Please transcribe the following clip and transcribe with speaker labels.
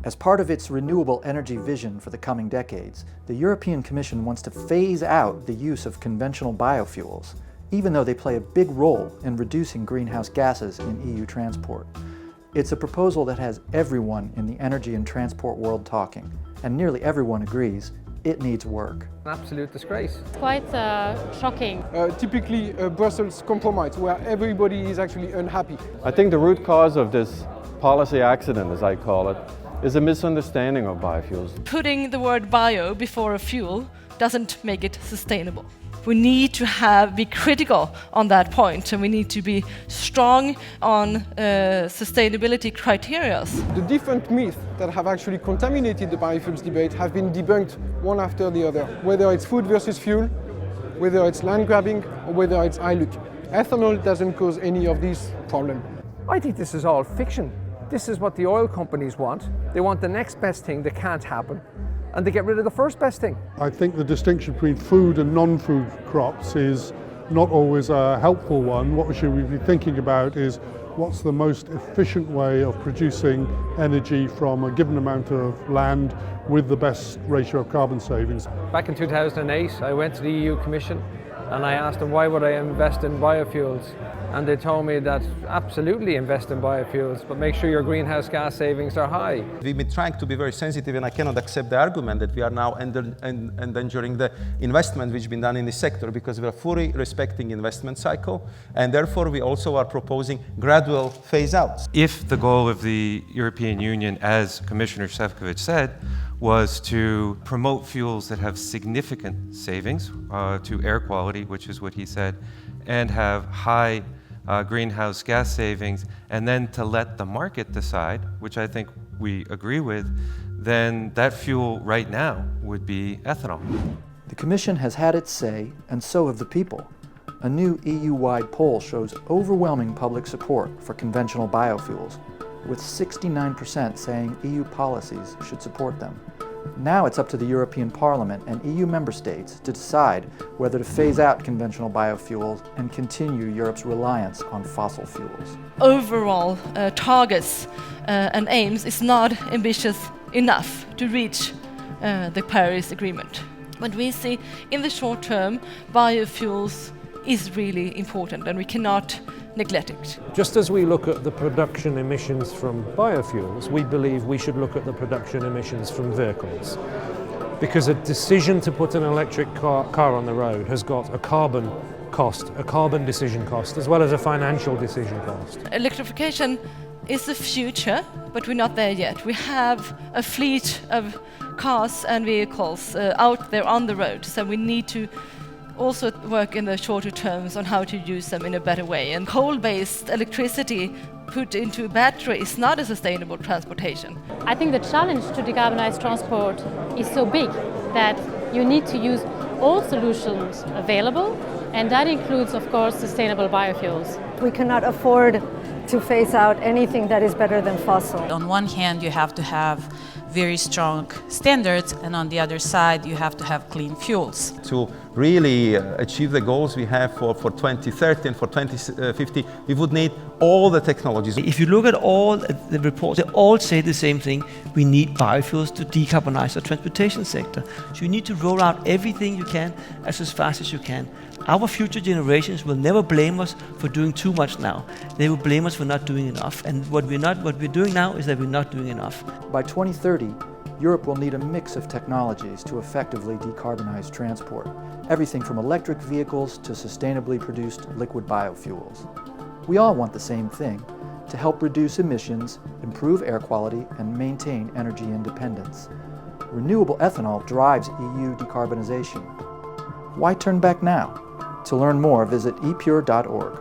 Speaker 1: As part of its renewable energy vision for the coming decades, the European Commission wants to phase out the use of conventional biofuels, even though they play a big role in reducing greenhouse gases in EU transport. It's a proposal that has everyone in the energy and transport world talking, and nearly everyone agrees it needs work.
Speaker 2: An absolute disgrace.
Speaker 3: It's quite shocking.
Speaker 4: Typically a Brussels compromise where everybody is actually unhappy.
Speaker 5: I think the root cause of this policy accident, as I call it, is a misunderstanding of biofuels.
Speaker 6: Putting the word bio before a fuel doesn't make it sustainable. We need to be critical on that point, and we need to be strong on sustainability criteria.
Speaker 4: The different myths that have actually contaminated the biofuels debate have been debunked one after the other, whether it's food versus fuel, whether it's land grabbing, or whether it's ILUC. Ethanol doesn't cause any of these problems.
Speaker 2: I think this is all fiction. This is what the oil companies want. They want the next best thing that can't happen, and they get rid of the first best thing.
Speaker 7: I think the distinction between food and non-food crops is not always a helpful one. What we should be thinking about is what's the most efficient way of producing energy from a given amount of land with the best ratio of carbon savings.
Speaker 2: Back in 2008, I went to the EU Commission and I asked them why would I invest in biofuels, and they told me that absolutely invest in biofuels, but make sure your greenhouse gas savings are high.
Speaker 8: We've been trying to be very sensitive, and I cannot accept the argument that we are now endangering the investment which has been done in this sector, because we are fully respecting investment cycle, and therefore we also are proposing gradual phase outs.
Speaker 9: If the goal of the European Union, as Commissioner Šefčovič said, was to promote fuels that have significant savings to air quality, which is what he said, and have high greenhouse gas savings, and then to let the market decide, which I think we agree with, then that fuel right now would be ethanol.
Speaker 1: The Commission has had its say, and so have the people. A new EU-wide poll shows overwhelming public support for conventional biofuels, with 69% saying EU policies should support them. Now it's up to the European Parliament and EU member states to decide whether to phase out conventional biofuels and continue Europe's reliance on fossil fuels.
Speaker 6: Overall targets and aims is not ambitious enough to reach the Paris Agreement. But we see in the short term, biofuels is really important, and we cannot neglect it.
Speaker 10: Just as we look at the production emissions from biofuels, we believe we should look at the production emissions from vehicles. Because a decision to put an electric car on the road has got a carbon cost, a carbon decision cost, as well as a financial decision cost.
Speaker 6: Electrification is the future, but we're not there yet. We have a fleet of cars and vehicles out there on the road, so we need to also work in the shorter terms on how to use them in a better way. And coal-based electricity put into a battery is not a sustainable transportation.
Speaker 3: I think the challenge to decarbonize transport is so big that you need to use all solutions available, and that includes, of course, sustainable biofuels.
Speaker 11: We cannot afford to phase out anything that is better than fossil.
Speaker 12: On one hand, you have to have very strong standards, and on the other side you have to have clean fuels.
Speaker 8: To really achieve the goals we have for 2030 and for 2050, we would need all the technologies.
Speaker 13: If you look at all the reports, they all say the same thing. We need biofuels to decarbonize the transportation sector. So you need to roll out everything you can as fast as you can. Our future generations will never blame us for doing too much now. They will blame us for not doing enough. And what we're doing now is that we're not doing enough.
Speaker 1: By 2030, Europe will need a mix of technologies to effectively decarbonize transport, everything from electric vehicles to sustainably produced liquid biofuels. We all want the same thing, to help reduce emissions, improve air quality, and maintain energy independence. Renewable ethanol drives EU decarbonization. Why turn back now? To learn more, visit epure.org.